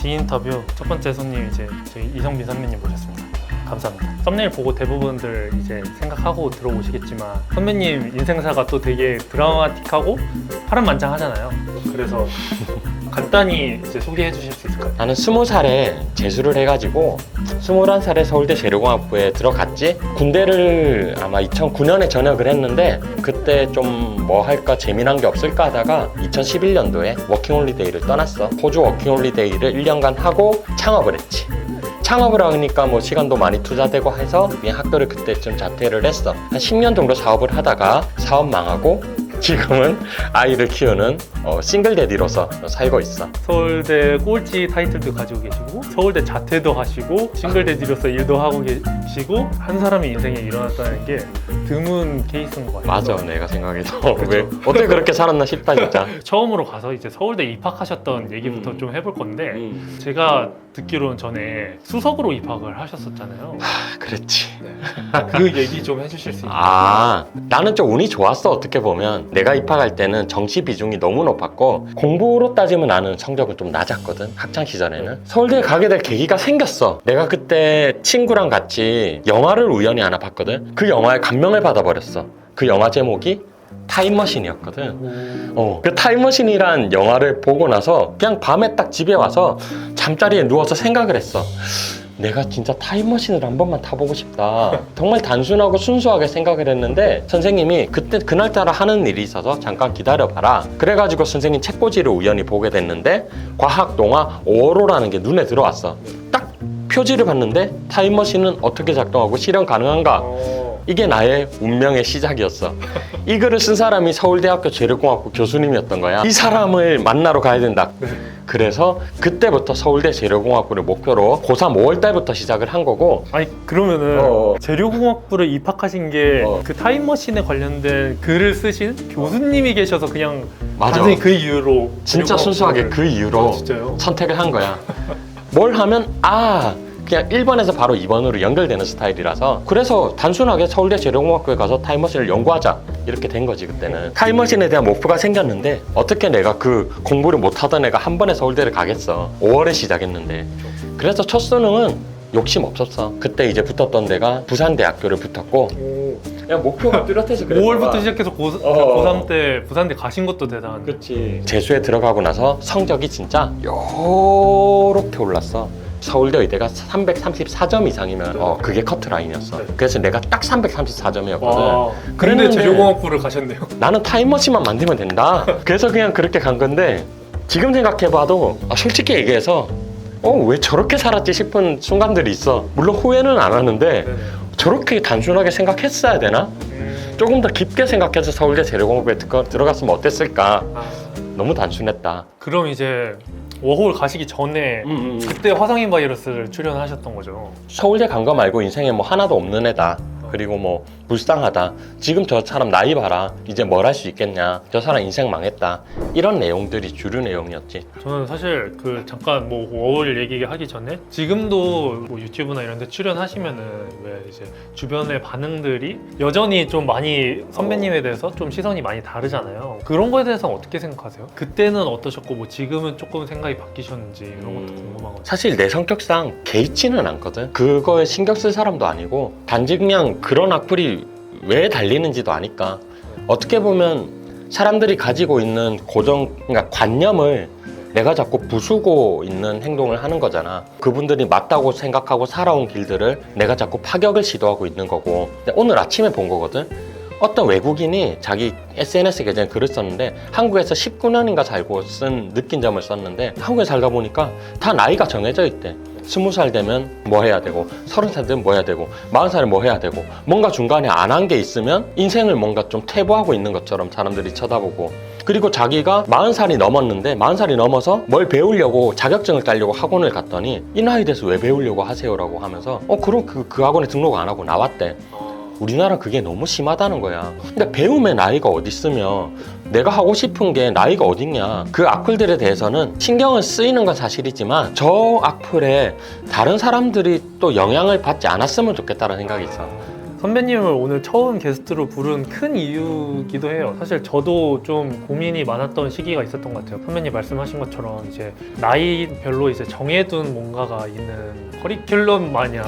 디인터뷰 첫 번째 손님 이제 저희 이성빈 선배님 모셨습니다. 감사합니다. 썸네일 보고 대부분들 이제 생각하고 들어오시겠지만 선배님 인생사가 또 되게 드라마틱하고 파란만장하잖아요. 그래서 간단히 이제 소개해 주실 수 있을까요? 나는 20살에 재수를 해가지고 21살에 서울대 재료공학부에 들어갔지. 군대를 아마 2009년에 전역을 했는데 그때 좀 뭐 할까 재미난 게 없을까 하다가 2011년도에 워킹홀리데이를 떠났어. 호주 워킹홀리데이를 1년간 하고 창업을 했지. 창업을 하니까 뭐 시간도 많이 투자되고 해서 그냥 학교를 그때쯤 자퇴를 했어. 한 10년 정도 사업을 하다가 사업 망하고 지금은 아이를 키우는 싱글 데디로서 살고 있어. 서울대 꼴찌 타이틀도 가지고 계시고 서울대 자퇴도 하시고 싱글 데디로서 일도 하고 계시고 한 사람의 인생에 일어났다는 게 드문 케이스인 것 같아요. 맞아, 내가 생각해도 왜 어떻게 그렇게 살았나 싶다 진짜. 처음으로 가서 이제 서울대 입학하셨던 얘기부터 좀 해볼 건데 제가 듣기로는 전에 수석으로 입학을 하셨었잖아요. 그랬지. 그 얘기 좀 해주실 수 있나요? 나는 좀 운이 좋았어. 어떻게 보면 내가 입학할 때는 정시 비중이 너무 높았고 공부로 따지면 나는 성적은 좀 낮았거든. 학창 시절에는 서울대에 가게 될 계기가 생겼어. 내가 그때 친구랑 같이 영화를 우연히 하나 봤거든. 그 영화에 감명을 받아버렸어. 그 영화 제목이 타임머신이었거든. 그 타임머신이란 영화를 보고 나서 그냥 밤에 딱 집에 와서 잠자리에 누워서 생각을 했어. 내가 진짜 타임머신을 한 번만 타보고 싶다. 정말 단순하고 순수하게 생각을 했는데 선생님이 그때 그날따라 하는 일이 있어서 잠깐 기다려봐라. 그래가지고 선생님 책꽂이를 우연히 보게 됐는데 과학 동화 오어로라는 게 눈에 들어왔어. 딱 표지를 봤는데 타임머신은 어떻게 작동하고 실현 가능한가? 이게 나의 운명의 시작이었어. 이 글을 쓴 사람이 서울대학교 재료공학부 교수님이었던 거야. 이 사람을 만나러 가야 된다. 그래서 그때부터 서울대 재료공학부를 목표로 고3 5월달부터 시작을 한 거고. 아니 그러면은 재료공학부를 입학하신 게 그 타임머신에 관련된 글을 쓰신 교수님이 계셔서 그냥 맞아. 단순히 그 이유로 진짜 순수하게 그 이유로 진짜요? 선택을 한 거야. 뭘 하면 그냥 1번에서 바로 2번으로 연결되는 스타일이라서 그래서 단순하게 서울대 재료공학부에 가서 타임머신을 연구하자 이렇게 된 거지. 그때는 타임머신에 대한 목표가 생겼는데 어떻게 내가 그 공부를 못하던 애가 한 번에 서울대를 가겠어. 5월에 시작했는데 그래서 첫 수능은 욕심 없었어. 그때 이제 붙었던 데가 부산대학교를 붙었고 그냥 목표가 뚜렷해서 그랬어. 5월부터 시작해서 고3 때 부산대 가신 것도 대단한데. 그치. 재수에 들어가고 나서 성적이 진짜 요렇게 올랐어. 서울대 의대가 334점 이상이면 그게 커트라인이었어. 그래서 내가 딱 334점이었거든. 그런데 재료공학부를 가셨네요. 나는 타임머신만 만들면 된다. 그래서 그냥 그렇게 간 건데 지금 생각해봐도 솔직히 얘기해서 왜 저렇게 살았지 싶은 순간들이 있어. 물론 후회는 안 하는데 저렇게 단순하게 생각했어야 되나? 조금 더 깊게 생각해서 서울대 재료공학부에 들어갔으면 어땠을까? 너무 단순했다. 그럼 이제 워홀 가시기 전에 그때 화성인 바이러스를 출연하셨던 거죠. 서울대 간 거 말고 인생에 뭐 하나도 없는 애다. 그리고 뭐 불쌍하다. 지금 저 사람 나이 봐라. 이제 뭘 할 수 있겠냐. 저 사람 인생 망했다. 이런 내용들이 주류 내용이었지. 저는 사실 잠깐 뭐 워홀 얘기하기 전에 지금도 뭐 유튜브나 이런 데 출연하시면은 왜 이제 주변의 반응들이 여전히 좀 많이 선배님에 대해서 좀 시선이 많이 다르잖아요. 그런 거에 대해서는 어떻게 생각하세요? 그때는 어떠셨고 뭐 지금은 조금 생각이 바뀌셨는지 이런 것도 궁금하거든요. 사실 내 성격상 개의치는 않거든. 그거에 신경 쓸 사람도 아니고 단지 그냥 그런 악플이 왜 달리는지도 아니까. 어떻게 보면 사람들이 가지고 있는 그러니까 관념을 내가 자꾸 부수고 있는 행동을 하는 거잖아. 그분들이 맞다고 생각하고 살아온 길들을 내가 자꾸 파격을 시도하고 있는 거고. 근데 오늘 아침에 본 거거든. 어떤 외국인이 자기 SNS 계정에 글을 썼는데 한국에서 19년인가 살고 느낀 점을 썼는데 한국에 살다 보니까 다 나이가 정해져 있대. 20살 되면 뭐 해야 되고 30살 되면 뭐 해야 되고 40살에 뭐 해야 되고 뭔가 중간에 안 한 게 있으면 인생을 뭔가 좀 퇴보하고 있는 것처럼 사람들이 쳐다보고 그리고 자기가 40살이 넘었는데 40살이 넘어서 뭘 배우려고 자격증을 따려고 학원을 갔더니 이 나이 돼서 왜 배우려고 하세요라고 하면서 그럼 그 학원에 등록 안 하고 나왔대. 우리나라 그게 너무 심하다는 거야. 근데 배움의 나이가 어디 있으며 내가 하고 싶은 게 나이가 어딨냐. 그 악플들에 대해서는 신경을 쓰이는 건 사실이지만 저 악플에 다른 사람들이 또 영향을 받지 않았으면 좋겠다는 생각이 있어. 선배님을 오늘 처음 게스트로 부른 큰 이유기도 해요. 사실 저도 좀 고민이 많았던 시기가 있었던 것 같아요. 선배님 말씀하신 것처럼 이제 나이별로 이제 정해둔 뭔가가 있는 커리큘럼 마냥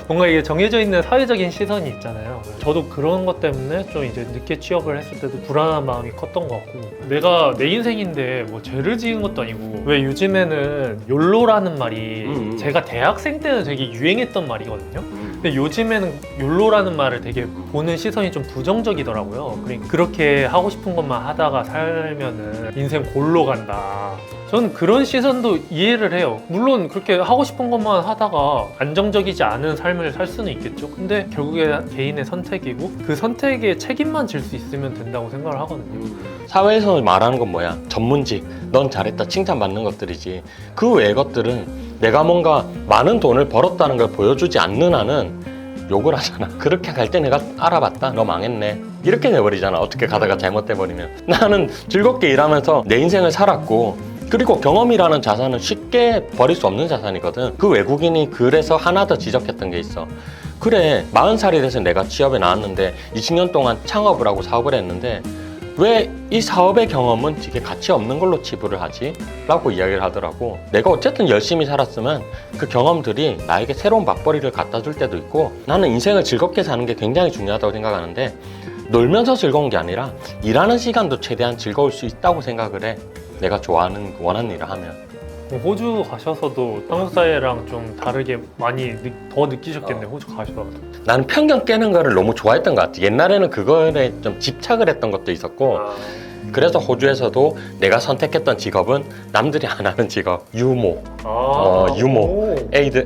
뭔가 이게 정해져 있는 사회적인 시선이 있잖아요. 저도 그런 것 때문에 좀 이제 늦게 취업을 했을 때도 불안한 마음이 컸던 것 같고, 내가 내 인생인데 뭐 죄를 지은 것도 아니고, 왜 요즘에는 욜로라는 말이 제가 대학생 때는 되게 유행했던 말이거든요. 근데 요즘에는 욜로라는 말을 되게 보는 시선이 좀 부정적이더라고요. 그러니까 그렇게 하고 싶은 것만 하다가 살면은 인생 골로 간다. 저는 그런 시선도 이해를 해요. 물론 그렇게 하고 싶은 것만 하다가 안정적이지 않은 삶을 살 수는 있겠죠. 근데 결국에 개인의 선택이고 그 선택에 책임만 질 수 있으면 된다고 생각을 하거든요. 사회에서 말하는 건 뭐야? 전문직, 넌 잘했다, 칭찬받는 것들이지. 그 외의 것들은 내가 뭔가 많은 돈을 벌었다는 걸 보여주지 않는 한은 욕을 하잖아. 그렇게 갈 때 내가 알아봤다, 너 망했네, 이렇게 돼버리잖아. 어떻게 가다가 잘못돼버리면. 나는 즐겁게 일하면서 내 인생을 살았고, 그리고 경험이라는 자산은 쉽게 버릴 수 없는 자산이거든. 그 외국인이 그래서 하나 더 지적했던 게 있어. 그래, 40살이 돼서 내가 취업에 나왔는데 20년 동안 창업을 하고 사업을 했는데 왜 이 사업의 경험은 되게 가치 없는 걸로 치부를 하지? 라고 이야기를 하더라고. 내가 어쨌든 열심히 살았으면 그 경험들이 나에게 새로운 맞벌이를 갖다 줄 때도 있고, 나는 인생을 즐겁게 사는 게 굉장히 중요하다고 생각하는데, 놀면서 즐거운 게 아니라 일하는 시간도 최대한 즐거울 수 있다고 생각을 해. 내가 좋아하는, 원하는 일을 하면. 호주 가셔서도 한국 사회랑 좀 다르게 많이 더 느끼셨겠네요. 호주 가셔서. 나는 편견 깨는 거를 너무 좋아했던 것 같아. 옛날에는 그거에 좀 집착을 했던 것도 있었고, 그래서 호주에서도 내가 선택했던 직업은 남들이 안 하는 직업, 유모. 유모.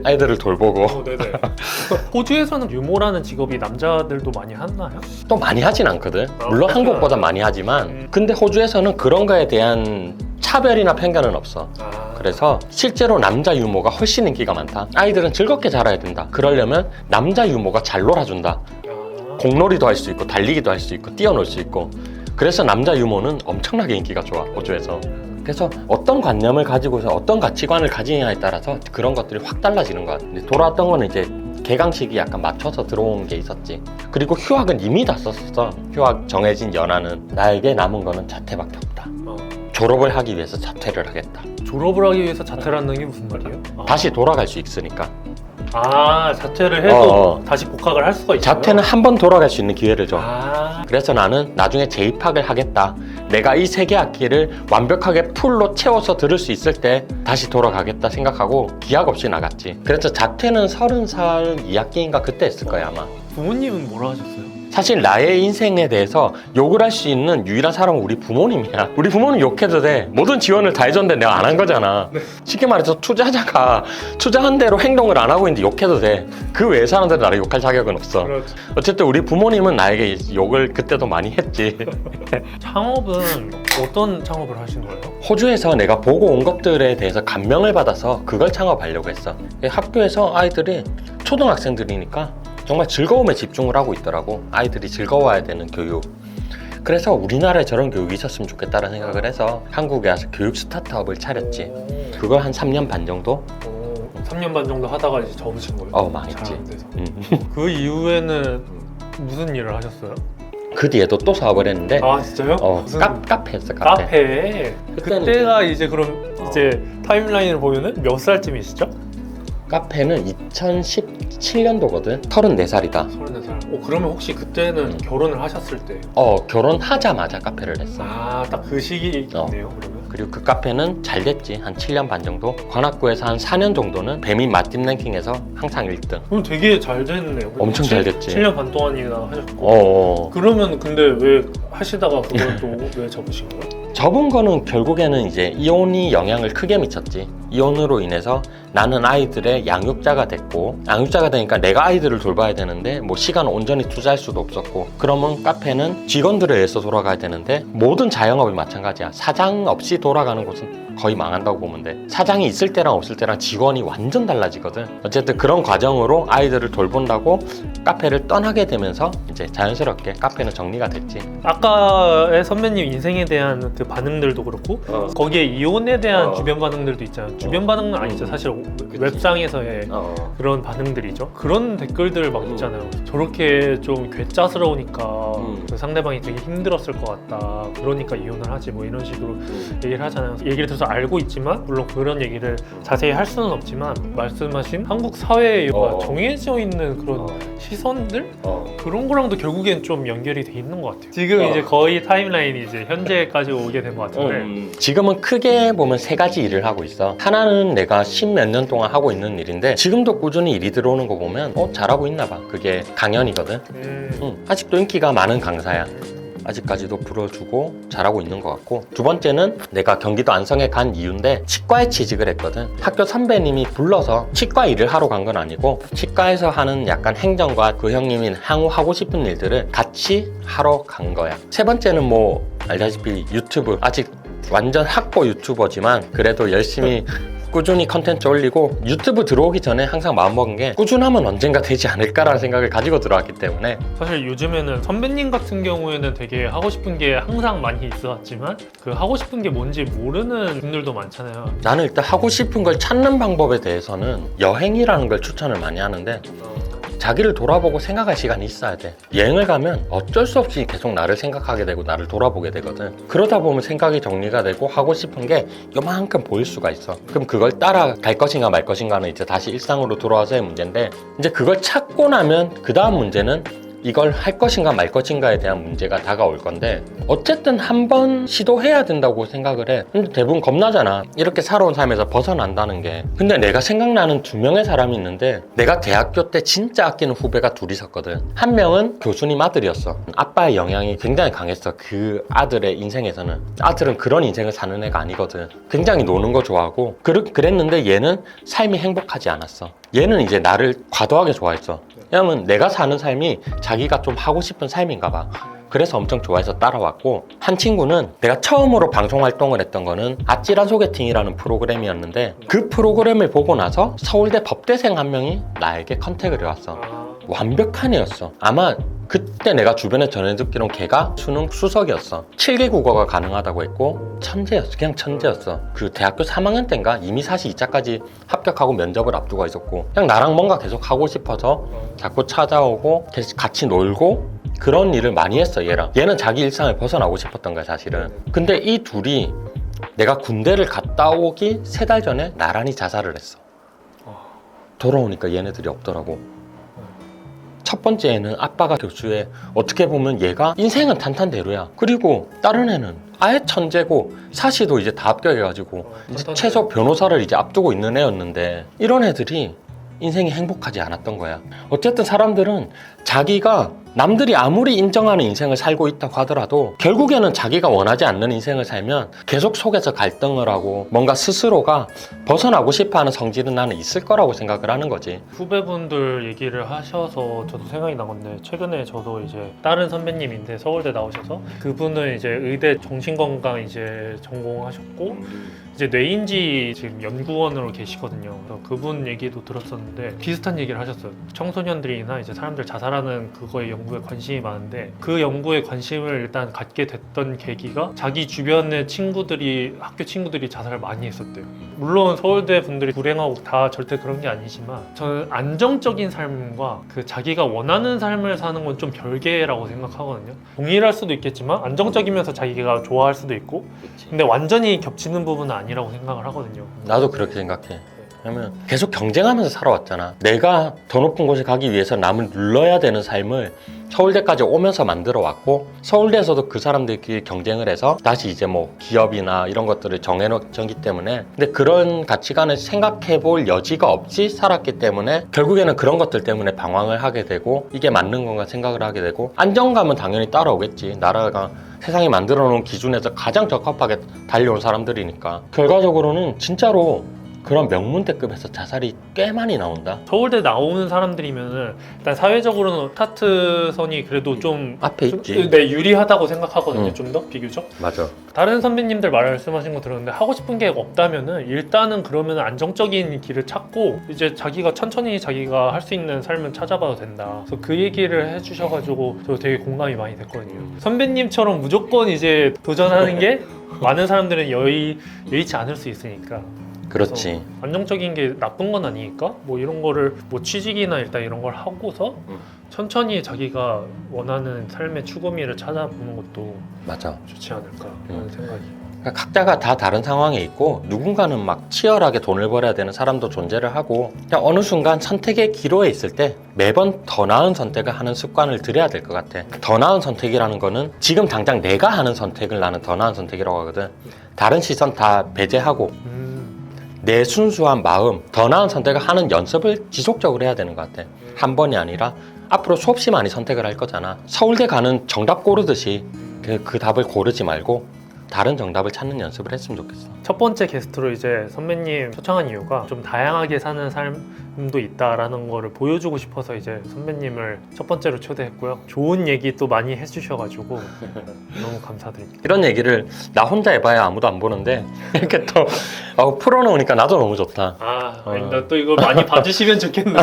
아이들을 돌보고. 네네. 호주에서는 유모라는 직업이 남자들도 많이 하나요? 또 많이 하진 않거든. 물론 한국보다 많이 하지만, 근데 호주에서는 그런 거에 대한 차별이나 편견은 없어. 그래서 실제로 남자 유모가 훨씬 인기가 많다. 아이들은 즐겁게 자라야 된다. 그러려면 남자 유모가 잘 놀아준다. 공놀이도 할 수 있고, 달리기도 할 수 있고, 뛰어놀 수 있고. 그래서 남자 유모는 엄청나게 인기가 좋아, 호주에서. 그래서 어떤 관념을 가지고서 어떤 가치관을 가지느냐에 따라서 그런 것들이 확 달라지는 것 같아. 근데 돌아왔던 거는 이제 개강식이 약간 맞춰서 들어온 게 있었지. 그리고 휴학은 이미 다 썼었어. 휴학 정해진 연하는. 나에게 남은 거는 자퇴밖에 없다. 졸업을 하기 위해서 자퇴를 하겠다. 졸업을 하기 위해서 자퇴를 한다는 게 무슨 말이에요? 다시 돌아갈 수 있으니까. 자퇴를 해도 다시 복학을 할 수가 있어요? 자퇴는 한 번 돌아갈 수 있는 기회를 줘. 아. 그래서 나는 나중에 재입학을 하겠다. 내가 이 3개 학기를 완벽하게 풀로 채워서 들을 수 있을 때 다시 돌아가겠다 생각하고 기약 없이 나갔지. 그래서 자퇴는 30살 2학기인가 그때 했을 거야, 아마. 부모님은 뭐라 하셨어요? 사실 나의 인생에 대해서 욕을 할 수 있는 유일한 사람은 우리 부모님이야. 우리 부모는 욕해도 돼. 모든 지원을 다 해줬는데 내가 안 한 거잖아. 쉽게 말해서 투자자가 투자한 대로 행동을 안 하고 있는데 욕해도 돼. 그 외의 사람들은 나를 욕할 자격은 없어. 그렇죠. 어쨌든 우리 부모님은 나에게 욕을 그때도 많이 했지. 창업은 어떤 창업을 하신 거예요? 호주에서 내가 보고 온 것들에 대해서 감명을 받아서 그걸 창업하려고 했어. 학교에서 아이들이 초등학생들이니까 정말 즐거움에 집중을 하고 있더라고. 아이들이 즐거워야 되는 교육. 그래서 우리나라에 저런 교육이 있었으면 좋겠다는 생각을 해서 한국에 와서 교육 스타트업을 차렸지. 그걸 한 3년 반 정도? 3년 반 정도 하다가 이제 접으신 거예요? 망했지. 잘 안 돼서. 그 이후에는 무슨 일을 하셨어요? 그 뒤에도 또 사업을 했는데 진짜요? 무슨 카페 했어. 카페. 그때가 이제 그럼 이제 타임라인을 보면은 몇 살쯤이시죠? 카페는 2017년도거든. 34살이다. 34살. 그러면 혹시 그때는 결혼을 하셨을 때? 결혼하자마자 카페를 했어. 딱 그 시기네요, 그러면? 그리고 그 카페는 잘 됐지. 한 7년 반 정도. 관악구에서 한 4년 정도는 배민 맛집 랭킹에서 항상 1등. 그럼 되게 잘 됐네요. 엄청 잘 됐지. 7년 반 동안이나 하셨고. 그러면 근데 왜 하시다가 그걸 또 왜 접으신 거예요? 접은 거는 결국에는 이제 이혼이 영향을 크게 미쳤지. 이혼으로 인해서 나는 아이들의 양육자가 됐고, 양육자가 되니까 내가 아이들을 돌봐야 되는데 뭐 시간을 온전히 투자할 수도 없었고, 그러면 카페는 직원들에 의해서 돌아가야 되는데 모든 자영업이 마찬가지야. 사장 없이 돌아가는 곳은 거의 망한다고 보면 돼. 사장이 있을 때랑 없을 때랑 직원이 완전 달라지거든. 어쨌든 그런 과정으로 아이들을 돌본다고 카페를 떠나게 되면서 이제 자연스럽게 카페는 정리가 됐지. 아까의 선배님 인생에 대한 그 반응들도 그렇고 거기에 이혼에 대한 주변 반응들도 있잖아요. 주변 반응은 아니죠. 사실 웹상에서의 그런 반응들이죠. 그런 댓글들 막 있잖아요. 저렇게 좀 괴짜스러우니까 그 상대방이 되게 힘들었을 것 같다. 그러니까 이혼을 하지 뭐 이런 식으로 얘기를 하잖아요. 얘기를 들어서 알고 있지만 물론 그런 얘기를 자세히 할 수는 없지만 말씀하신 한국 사회에 정해져 있는 그런 시선들? 그런 거랑도 결국엔 좀 연결이 돼 있는 것 같아요. 지금 이제 거의 타임라인이 이제 현재까지 오게 된 것 같은데 지금은 크게 보면 세 가지 일을 하고 있어. 하나는 내가 10몇 년 동안 하고 있는 일인데 지금도 꾸준히 일이 들어오는 거 보면 잘하고 있나 봐. 그게 강연이거든. 아직도 인기가 많은 강사야. 아직까지도 불어주고 잘하고 있는 것 같고, 두 번째는 내가 경기도 안성에 간 이유인데 치과에 취직을 했거든. 학교 선배님이 불러서 치과 일을 하러 간 건 아니고 치과에서 하는 약간 행정과 그 형님이 향후 하고 싶은 일들을 같이 하러 간 거야. 세 번째는 뭐 알다시피 유튜브, 아직 완전 학고 유튜버지만 그래도 열심히 꾸준히 컨텐츠 올리고, 유튜브 들어오기 전에 항상 마음먹은 게 꾸준하면 언젠가 되지 않을까라는 생각을 가지고 들어왔기 때문에. 사실 요즘에는 선배님 같은 경우에는 되게 하고 싶은 게 항상 많이 있었지만 그 하고 싶은 게 뭔지 모르는 분들도 많잖아요. 나는 일단 하고 싶은 걸 찾는 방법에 대해서는 여행이라는 걸 추천을 많이 하는데, 자기를 돌아보고 생각할 시간이 있어야 돼. 여행을 가면 어쩔 수 없이 계속 나를 생각하게 되고 나를 돌아보게 되거든. 그러다 보면 생각이 정리가 되고 하고 싶은 게 요만큼 보일 수가 있어. 그럼 그걸 따라갈 것인가 말 것인가는 이제 다시 일상으로 돌아와서의 문제인데, 이제 그걸 찾고 나면 그 다음 문제는 이걸 할 것인가 말 것인가에 대한 문제가 다가올 건데, 어쨌든 한번 시도해야 된다고 생각을 해. 근데 대부분 겁나잖아, 이렇게 살아온 삶에서 벗어난다는 게. 근데 내가 생각나는 두 명의 사람이 있는데, 내가 대학교 때 진짜 아끼는 후배가 둘이 있었거든. 한 명은 교수님 아들이었어. 아빠의 영향이 굉장히 강했어. 그 아들의 인생에서는. 아들은 그런 인생을 사는 애가 아니거든. 굉장히 노는 거 좋아하고 그랬는데 얘는 삶이 행복하지 않았어. 얘는 이제 나를 과도하게 좋아했어. 왜냐면 내가 사는 삶이 자기가 좀 하고 싶은 삶인가 봐. 그래서 엄청 좋아해서 따라왔고, 한 친구는 내가 처음으로 방송 활동을 했던 거는 아찔한 소개팅이라는 프로그램이었는데, 그 프로그램을 보고 나서 서울대 법대생 한 명이 나에게 컨택을 해왔어. 완벽한 애였어. 아마 그때 내가 주변에 전해 듣기로는 걔가 수능 수석이었어. 7개 국어가 가능하다고 했고 천재였어. 그냥 천재였어. 그 대학교 3학년 때인가 이미 사실 2차까지 합격하고 면접을 앞두고 있었고, 그냥 나랑 뭔가 계속 하고 싶어서 자꾸 찾아오고 같이 놀고 그런 일을 많이 했어. 얘는 자기 일상을 벗어나고 싶었던 거야 사실은. 근데 이 둘이 내가 군대를 갔다 오기 3달 전에 나란히 자살을 했어. 돌아오니까 얘네들이 없더라고. 첫 번째 애는 아빠가 교수에, 어떻게 보면 얘가 인생은 탄탄대로야. 그리고 다른 애는 아예 천재고 사시도 이제 다 합격해가지고 이제 최소 변호사를 이제 앞두고 있는 애였는데, 이런 애들이 인생이 행복하지 않았던 거야. 어쨌든 사람들은 자기가 남들이 아무리 인정하는 인생을 살고 있다고 하더라도 결국에는 자기가 원하지 않는 인생을 살면 계속 속에서 갈등을 하고 뭔가 스스로가 벗어나고 싶어하는 성질은 나는 있을 거라고 생각을 하는 거지. 후배분들 얘기를 하셔서 저도 생각이 난 건데, 최근에 저도 이제 다른 선배님인데 서울대 나오셔서 그분은 이제 의대 정신건강 이제 전공하셨고 이제 뇌인지 지금 연구원으로 계시거든요. 그래서 그분 얘기도 들었었는데 비슷한 얘기를 하셨어요. 청소년들이나 이제 사람들 자살하는 그거에 연구에 관심이 많은데, 그 연구에 관심을 일단 갖게 됐던 계기가 자기 주변의 친구들이, 학교 친구들이 자살을 많이 했었대요. 물론 서울대 분들이 불행하고 다 절대 그런 게 아니지만, 저는 안정적인 삶과 그 자기가 원하는 삶을 사는 건 좀 별개라고 생각하거든요. 동일할 수도 있겠지만 안정적이면서 자기가 좋아할 수도 있고, 근데 완전히 겹치는 부분은 아니라고 생각을 하거든요. 나도 그렇게 생각해. 왜냐면 계속 경쟁하면서 살아왔잖아. 내가 더 높은 곳에 가기 위해서 남을 눌러야 되는 삶을 서울대까지 오면서 만들어 왔고, 서울대에서도 그 사람들끼리 경쟁을 해서 다시 이제 뭐 기업이나 이런 것들을 정해놓기 때문에, 근데 그런 가치관을 생각해 볼 여지가 없이 살았기 때문에 결국에는 그런 것들 때문에 방황을 하게 되고, 이게 맞는 건가 생각을 하게 되고, 안정감은 당연히 따라오겠지. 나라가 세상이 만들어 놓은 기준에서 가장 적합하게 달려온 사람들이니까. 결과적으로는 진짜로 그런 명문대급에서 자살이 꽤 많이 나온다. 서울대 나오는 사람들이면은 일단 사회적으로는 스타트선이 그래도 좀 앞에 있지. 네, 유리하다고 생각하거든요. 응. 좀 더 비교적. 맞아. 다른 선배님들 말씀하신 거 들었는데 하고 싶은 게 없다면은 일단은 그러면 안정적인 길을 찾고 이제 자기가 천천히 자기가 할 수 있는 삶을 찾아봐도 된다. 그래서 그 얘기를 해주셔가지고 저 되게 공감이 많이 됐거든요. 선배님처럼 무조건 이제 도전하는 게 많은 사람들은 여의치 않을 수 있으니까. 그렇지. 안정적인 게 나쁜 건 아니니까 뭐 이런 거를 뭐 취직이나 일단 이런 걸 하고서 천천히 자기가 원하는 삶의 추구미를 찾아보는 것도 맞아. 좋지 않을까 하는 생각이. 그러니까 각자가 다 다른 상황에 있고 누군가는 막 치열하게 돈을 벌어야 되는 사람도 존재를 하고 그냥 어느 순간 선택의 기로에 있을 때 매번 더 나은 선택을 하는 습관을 들여야 될 것 같아. 더 나은 선택이라는 거는 지금 당장 내가 하는 선택을 나는 더 나은 선택이라고 하거든. 다른 시선 다 배제하고 내 순수한 마음, 더 나은 선택을 하는 연습을 지속적으로 해야 되는 것 같아. 한 번이 아니라 앞으로 수없이 많이 선택을 할 거잖아. 서울대 가는 정답 고르듯이 그 답을 고르지 말고 다른 정답을 찾는 연습을 했으면 좋겠어. 첫 번째 게스트로 이제 선배님 초청한 이유가 좀 다양하게 사는 삶도 있다라는 거를 보여주고 싶어서 이제 선배님을 첫 번째로 초대했고요. 좋은 얘기 또 많이 해주셔가지고 너무 감사드립니다. 이런 얘기를 나 혼자 해봐야 아무도 안 보는데 이렇게 또 풀어놓으니까 나도 너무 좋다. 아니다. 또 이거 많이 봐주시면 좋겠는데.